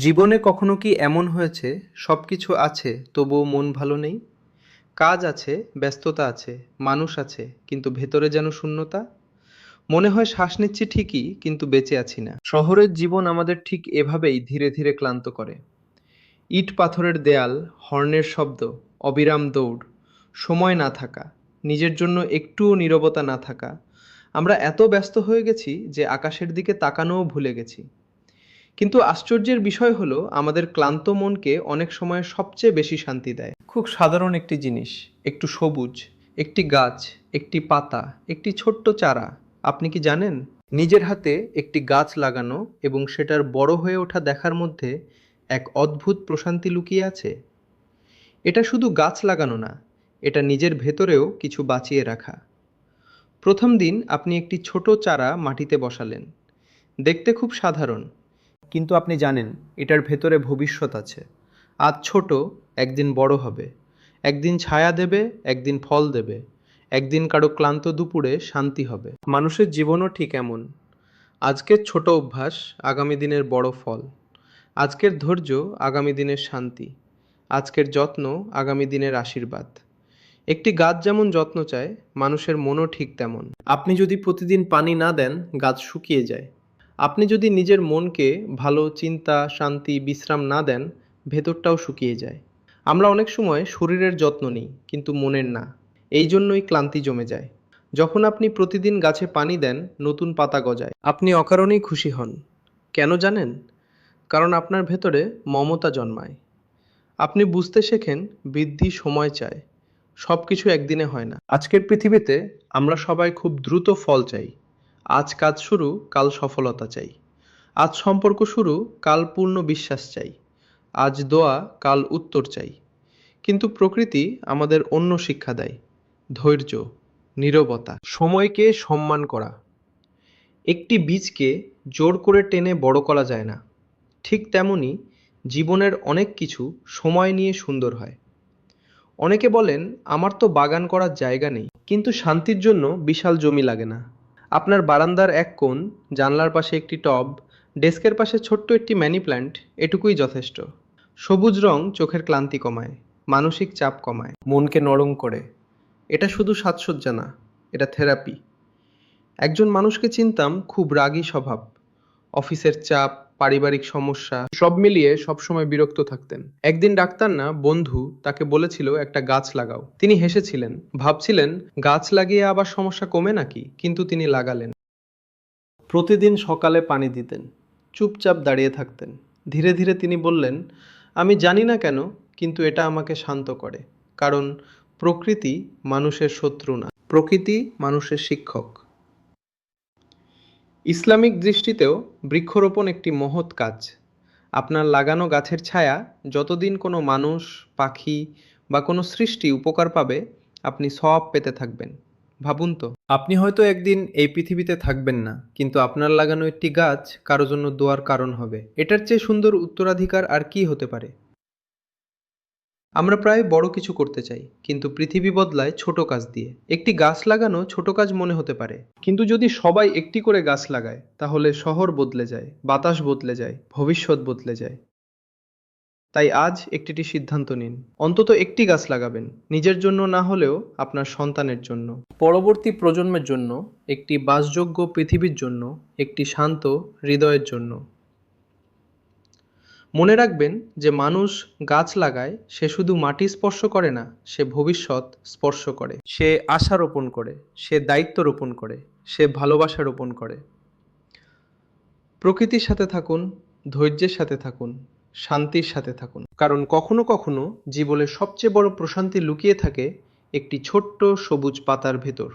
জীবনে কখনো কি এমন হয়েছে সবকিছু আছে তবুও মন ভালো নেই? কাজ আছে, ব্যস্ততা আছে, মানুষ আছে, কিন্তু ভেতরে যেন শূন্যতা। মনে হয় শ্বাস নিচ্ছি ঠিকই, কিন্তু বেঁচে আছি না। শহরের জীবন আমাদের ঠিক এভাবেই ধীরে ধীরে ক্লান্ত করে। ইট পাথরের দেয়াল, হর্নের শব্দ, অবিরাম দৌড়, সময় না থাকা, নিজের জন্য একটুও নীরবতা না থাকা। আমরা এত ব্যস্ত হয়ে গেছি যে আকাশের দিকে তাকানোও ভুলে গেছি। কিন্তু আশ্চর্যের বিষয় হলো আমাদের ক্লান্ত মনকে অনেক সময় সবচেয়ে বেশি শান্তি দেয় খুব সাধারণ একটি জিনিস, একটু সবুজ, একটি গাছ, একটি পাতা, একটি ছোট্ট চারা। আপনি কি জানেন, নিজের হাতে একটি গাছ লাগানো এবং সেটার বড় হয়ে ওঠা দেখার মধ্যে এক অদ্ভুত প্রশান্তি লুকিয়ে আছে? এটা শুধু গাছ লাগানো না, এটা নিজের ভেতরেও কিছু বাঁচিয়ে রাখা। প্রথম দিন আপনি একটি ছোট চারা মাটিতে বসালেন। দেখতে খুব সাধারণ, কিন্তু আপনি জানেন এটার ভেতরে ভবিষ্যৎ আছে। আজ ছোট, একদিন বড় হবে। একদিন ছায়া দেবে, একদিন ফল দেবে। একদিন কারো ক্লান্ত দুপুরে শান্তি হবে। মানুষের জীবনও ঠিক এমন। আজকের ছোট অভ্যাস, আগামী দিনের বড় ফল। আজকের ধৈর্য, আগামী দিনের শান্তি। আজকের যত্ন, আগামী দিনের আশীর্বাদ। একটি গাছ যেমন যত্ন চায়, মানুষের মনও ঠিক তেমন। আপনি যদি প্রতিদিন পানি না দেন, গাছ শুকিয়ে যায়। আপনি যদি নিজের মনকে ভালো চিন্তা, শান্তি, বিশ্রাম না দেন, ভেতরটাও শুকিয়ে যায়। আমরা অনেক সময় শরীরের যত্ন নিই, কিন্তু মনের না। এই জন্যই ক্লান্তি জমে যায়। যখন আপনি প্রতিদিন গাছে পানি দেন, নতুন পাতা গজায়। আপনি অকারণেই খুশি হন। কেন জানেন? কারণ আপনার ভেতরে মমতা জন্মায়। আপনি বুঝতে শেখেন বৃদ্ধি সময় চায়, সব কিছু একদিনে হয় না। আজকের পৃথিবীতে আমরা সবাই খুব দ্রুত ফল চাই। আজ কাজ শুরু, কাল সফলতা চাই। আজ সম্পর্ক শুরু, কাল পূর্ণ বিশ্বাস চাই। আজ দোয়া, কাল উত্তর চাই। কিন্তু প্রকৃতি আমাদের অন্য শিক্ষা দেয়: ধৈর্য, নীরবতা, সময়কে সম্মান করা। একটি বীজকে জোর করে টেনে বড় করা যায় না। ঠিক তেমনি জীবনের অনেক কিছু সময় নিয়ে সুন্দর হয়। অনেকে বলেন, আমার তো বাগান করার জায়গা নেই, কিন্তু শান্তির জন্য বিশাল জমি লাগে না। আপনার বারান্দার এক কোণ, জানলার পাশে একটি টব, ডেস্কের পাশে ছোট্ট একটি মানি প্ল্যান্ট, এটুকুই যথেষ্ট। সবুজ রং চোখের ক্লান্তি কমায়, মানসিক চাপ কমায়, মনকে নরম করে। এটা শুধু সাজসজ্জা না, এটা থেরাপি। একজন মানুষকে চিনতাম, খুব রাগী স্বভাব। অফিসের চাপ, পারিবারিক সমস্যা সব মিলিয়ে সবসময় বিরক্ত থাকতেন। একদিন ডাক্তার না, বন্ধু তাকে বলেছিল একটা গাছ লাগাও। তিনি হেসেছিলেন, ভাবছিলেন গাছ লাগিয়ে আবার সমস্যা কমে নাকি, কিন্তু তিনি লাগালেন। প্রতিদিন সকালে পানি দিতেন, চুপচাপ দাঁড়িয়ে থাকতেন। ধীরে ধীরে তিনি বললেন, আমি জানি না কেন, কিন্তু এটা আমাকে শান্ত করে। কারণ প্রকৃতি মানুষের শত্রু না, প্রকৃতি মানুষের শিক্ষক। ইসলামিক দৃষ্টিতেও বৃক্ষরোপণ একটি মহৎ কাজ। আপনার লাগানো গাছের ছায়া যতদিন কোনো মানুষ, পাখি বা কোনো সৃষ্টি উপকার পাবে, আপনি সওয়াব পেতে থাকবেন। ভাবুন তো, আপনি হয়তো একদিন এই পৃথিবীতে থাকবেন না, কিন্তু আপনার লাগানো একটি গাছ কারো জন্য দোয়ার কারণ হবে। এটার চেয়ে সুন্দর উত্তরাধিকার আর কি হতে পারে? আমরা প্রায় বড় কিছু করতে চাই, কিন্তু পৃথিবী বদলায় ছোট কাজ দিয়ে। একটি গাছ লাগানো ছোট কাজ মনে হতে পারে, কিন্তু যদি সবাই একটি করে গাছ লাগায়, তাহলে শহর বদলে যায়, বাতাস বদলে যায়, ভবিষ্যৎ বদলে যায়। তাই আজ একটি সিদ্ধান্ত নিন, অন্তত একটি গাছ লাগাবেন। নিজের জন্য না হলেও আপনার সন্তানের জন্য, পরবর্তী প্রজন্মের জন্য, একটি বাসযোগ্য পৃথিবীর জন্য, একটি শান্ত হৃদয়ের জন্য। মনে রাখবেন, যে মানুষ গাছ লাগায় সে শুধু মাটি স্পর্শ করে না, সে ভবিষ্যৎ স্পর্শ করে। সে আশা রোপণ করে, সে দায়িত্ব রোপণ করে, সে ভালোবাসা রোপণ করে। প্রকৃতির সাথে থাকুন, ধৈর্যের সাথে থাকুন, শান্তির সাথে থাকুন। কারণ কখনো কখনো জীবনের সবচেয়ে বড় প্রশান্তি লুকিয়ে থাকে একটি ছোট্ট সবুজ পাতার ভেতর।